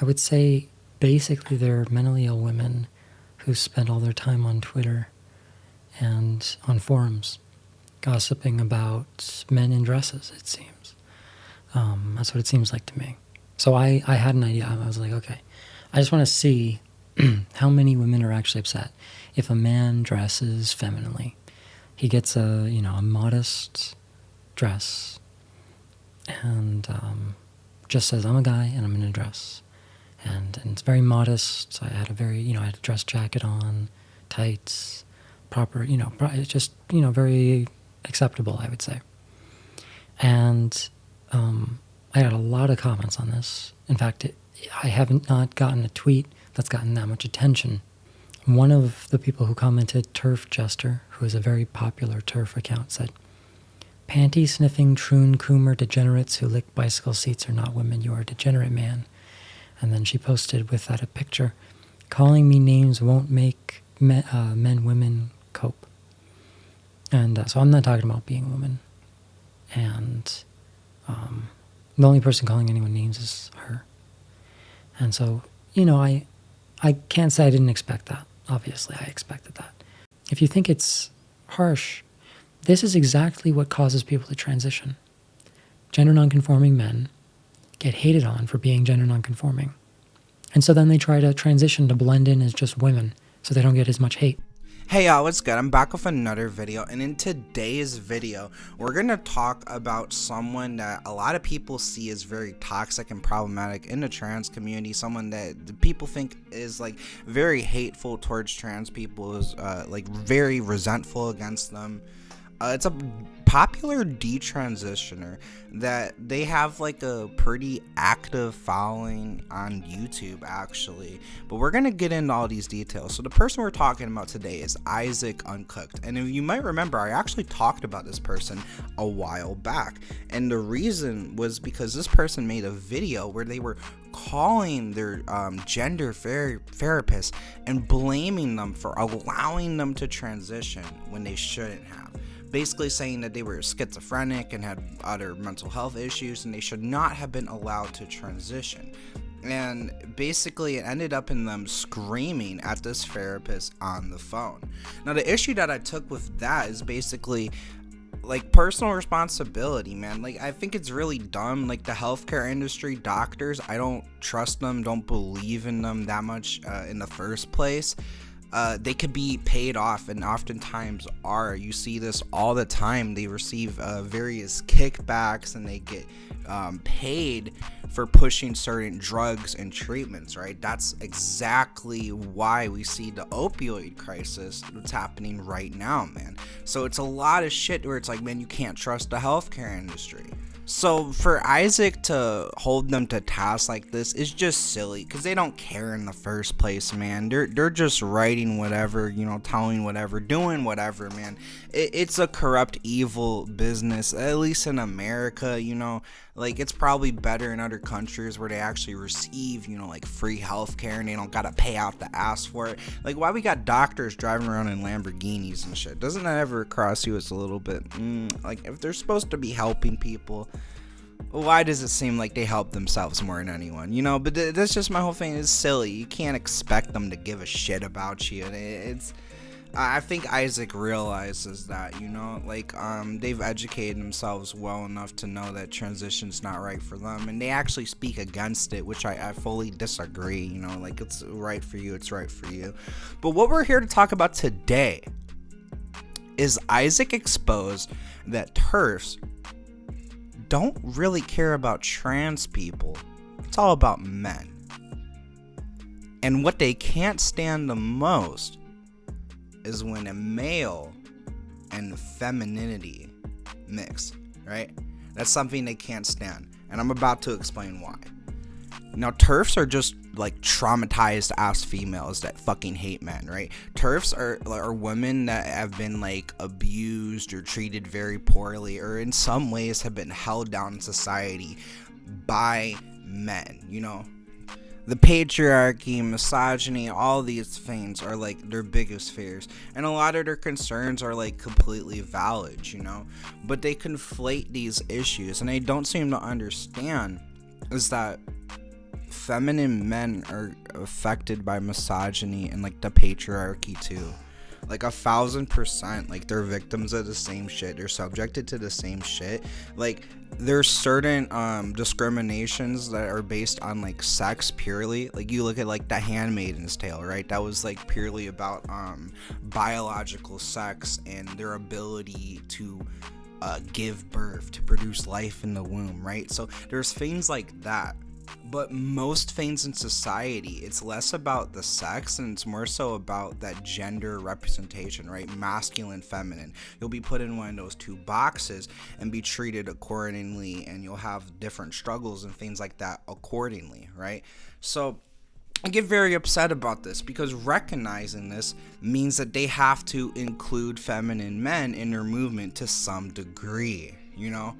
I would say basically they're mentally ill women who spend all their time on Twitter and on forums gossiping about men in dresses, it seems. That's what it seems like to me. So I had an idea. I was like, okay, I just want to see how many women are actually upset if a man dresses femininely. He gets a modest dress and just says, I'm a guy and I'm in a dress. And it's very modest. I had I had a dress jacket on, tights, proper, it's just, very acceptable, I would say. And I got a lot of comments on this. In fact, I haven't not gotten a tweet that's gotten that much attention. One of the people who commented, TERF Jester, who is a very popular TERF account, said, panty-sniffing troon coomer degenerates who lick bicycle seats are not women, you are a degenerate man. And then she posted with that a picture, calling me names won't make men women cope. And so I'm not talking about being a woman. And the only person calling anyone names is her. And so, I can't say I didn't expect that. Obviously, I expected that. If you think it's harsh, this is exactly what causes people to transition. Gender nonconforming men get hated on for being gender nonconforming. And so then they try to transition to blend in as just women so they don't get as much hate. Hey y'all, what's good? I'm back with another video, and in today's video, we're gonna talk about someone that a lot of people see as very toxic and problematic in the trans community, someone that people think is like very hateful towards trans people, is like very resentful against them. It's a popular detransitioner that they have like a pretty active following on YouTube actually, but we're gonna get into all these details. So the person we're talking about today is Isaac Uncooked, and if you might remember, I actually talked about this person a while back, and the reason was because this person made a video where they were calling their gender therapist and blaming them for allowing them to transition when they shouldn't have. Basically saying that they were schizophrenic and had other mental health issues and they should not have been allowed to transition. And basically it ended up in them screaming at this therapist on the phone. Now the issue that I took with that is basically like personal responsibility, man. Like I think it's really dumb. Like the healthcare industry, doctors, I don't trust them, don't believe in them that much in the first place. They could be paid off, and oftentimes are. You see this all the time. They receive various kickbacks and they get paid for pushing certain drugs and treatments, right? That's exactly why we see the opioid crisis that's happening right now, man. So it's a lot of shit where it's like, man, you can't trust the healthcare industry. So for Isaac to hold them to task like this is just silly, because they don't care in the first place, man. They're just writing whatever, telling whatever, doing whatever, man. It's a corrupt, evil business, at least in America, like it's probably better in other countries where they actually receive, like free healthcare and they don't gotta pay out the ass for it. Like why we got doctors driving around in Lamborghinis and shit? Doesn't that ever cross you as a little bit, like if they're supposed to be helping people, why does it seem like they help themselves more than anyone, But that's just my whole thing. It's silly. You can't expect them to give a shit about you. I think Isaac realizes that, they've educated themselves well enough to know that transition's not right for them, and they actually speak against it, which I fully disagree. Like it's right for you, it's right for you. But what we're here to talk about today is Isaac exposed that TERFs don't really care about trans people. It's all about men. And what they can't stand the most is when a male and femininity mix, right? That's something they can't stand. And I'm about to explain why. Now, TERFs are just like traumatized ass females that fucking hate men, right? TERFs are women that have been like abused or treated very poorly, or in some ways have been held down in society by men, The patriarchy, misogyny, all these things are like their biggest fears, and a lot of their concerns are like completely valid, but they conflate these issues, and they don't seem to understand is that feminine men are affected by misogyny and like the patriarchy too. Like 1,000%. Like they're victims of the same shit. They're subjected to the same shit. Like there's certain discriminations that are based on like sex purely. Like you look at like The Handmaid's Tale, right? That was like purely about biological sex and their ability to give birth, to produce life in the womb, right? So there's things like that. But most things in society, it's less about the sex and it's more so about that gender representation, right? Masculine, feminine. You'll be put in one of those two boxes and be treated accordingly, and you'll have different struggles and things like that accordingly, right? So I get very upset about this because recognizing this means that they have to include feminine men in their movement to some degree, you know?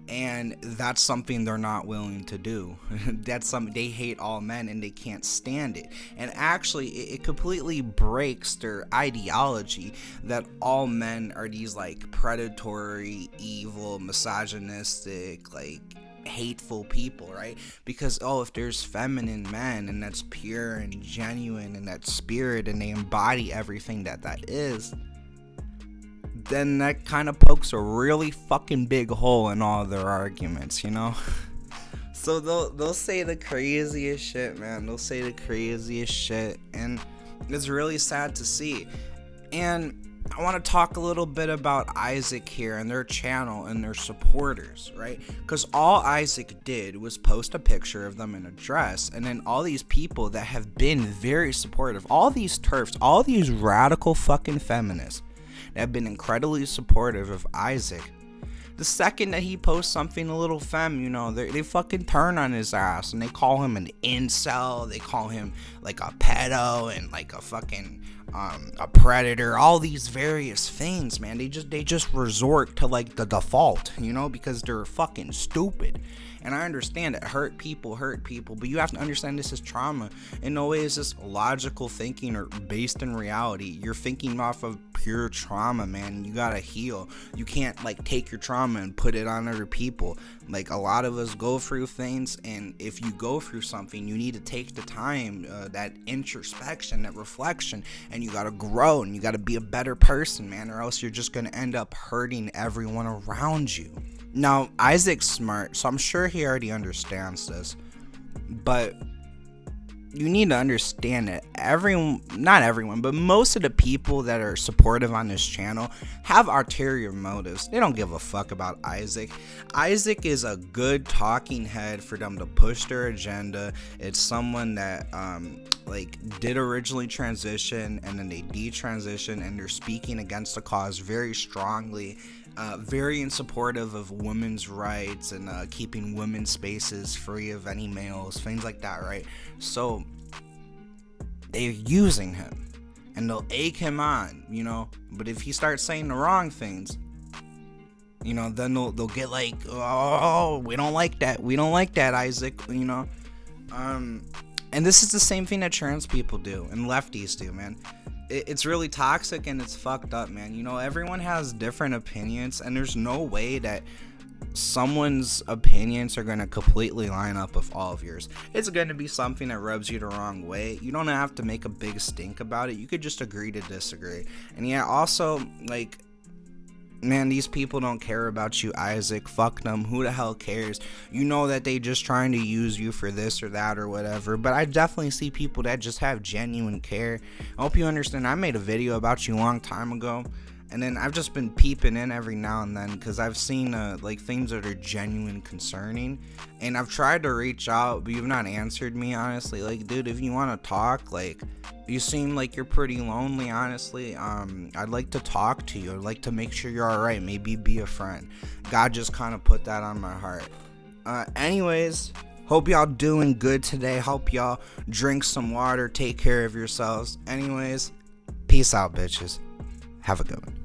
And that's something they're not willing to do. That's something they hate all men and they can't stand it. And actually, it completely breaks their ideology that all men are these like predatory, evil, misogynistic, like hateful people, right? Because if there's feminine men and that's pure and genuine and that spirit and they embody everything that is, then that kind of pokes a really fucking big hole in all their arguments, you know? So they'll say the craziest shit, man. They'll say the craziest shit, and it's really sad to see. And I want to talk a little bit about Isaac here and their channel and their supporters, right? Because all Isaac did was post a picture of them in a dress, and then all these people that have been very supportive, all these TERFs, all these radical fucking feminists that have been incredibly supportive of Isaac, the second that he posts something a little femme, you know, they fucking turn on his ass and they call him an incel, they call him like a pedo and like a fucking a predator, all these various things, man. They just resort to like the default, you know, because they're fucking stupid. And I understand that hurt people, but you have to understand this is trauma. In no way is this logical thinking or based in reality. You're thinking off of pure trauma, man. You gotta heal. You can't like take your trauma and put it on other people. Like a lot of us go through things, and if you go through something, you need to take the time, that introspection, that reflection, and you gotta grow and you gotta be a better person, man, or else you're just gonna end up hurting everyone around you. Now, Isaac's smart, so I'm sure he already understands this, but you need to understand that not everyone, but most of the people that are supportive on this channel have ulterior motives. They don't give a fuck about Isaac. Isaac is a good talking head for them to push their agenda. It's someone that did originally transition and then they detransition, and they're speaking against the cause very strongly. Very in supportive of women's rights and keeping women's spaces free of any males, things like that, right? So they're using him and they'll egg him on, you know, but if he starts saying the wrong things, you know, then they'll get like, oh, we don't like that, Isaac, you know. And this is the same thing that trans people do and lefties do, man. It's really toxic and it's fucked up, man. You know, everyone has different opinions, and there's no way that someone's opinions are going to completely line up with all of yours. It's going to be something that rubs you the wrong way. You don't have to make a big stink about it. You could just agree to disagree. And yeah, also, like, man, these people don't care about you, Isaac. Fuck them. Who the hell cares? You know that they just trying to use you for this or that or whatever. But I definitely see people that just have genuine care. I hope you understand. I made a video about you a long time ago, and then I've just been peeping in every now and then because I've seen like things that are genuine concerning, and I've tried to reach out, but you've not answered me, honestly. Like, dude, if you want to talk, like, you seem like you're pretty lonely, honestly. I'd like to talk to you. I'd like to make sure you're alright. Maybe be a friend. God just kind of put that on my heart. Anyways, hope y'all doing good today. Hope y'all drink some water. Take care of yourselves. Anyways, peace out, bitches. Have a good one.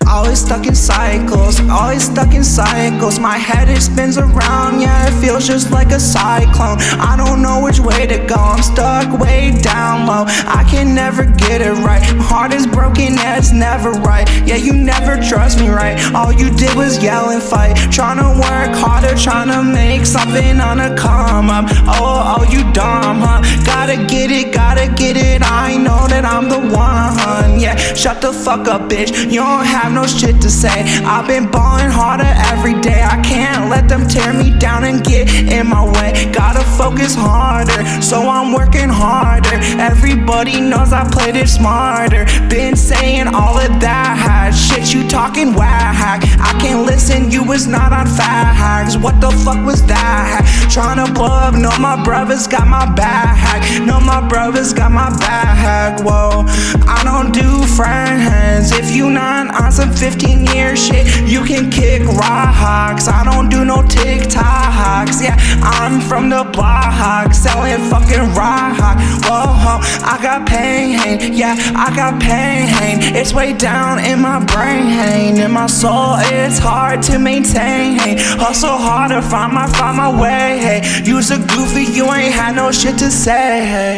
Always stuck in cycles, always stuck in cycles. My head it spins around, yeah, it feels just like a cyclone. I don't know which way to go, I'm stuck way down low. I can never get it right, my heart is broken, yeah, it's never right. Yeah, you never trust me right, all you did was yell and fight. Tryna work harder, tryna make something on a come up. Oh, you dumb, huh? Gotta get it, I know that I'm the one. Yeah, shut the fuck up, bitch, you don't have no shit to say. I've been balling harder every day, I can't let them tear me down and get in my way. Gotta focus harder, so I'm working harder. Everybody knows I played it smarter. Been saying all of that shit, you talking whack. I can't listen, you was not on facts. What the fuck was that? Tryna blow up, no, my brothers got my back. No, my brothers got my back. Whoa, I don't do friends. If you not on some 15-year shit, you can kick rocks. I don't do no TikToks. Yeah, I'm from the block, selling fucking rock. Whoa, I got pain, yeah, I got pain. It's way down in my brain, in my soul, it's hard to maintain. Hustle harder, find my way. You's a goofy, you ain't had no shit to say.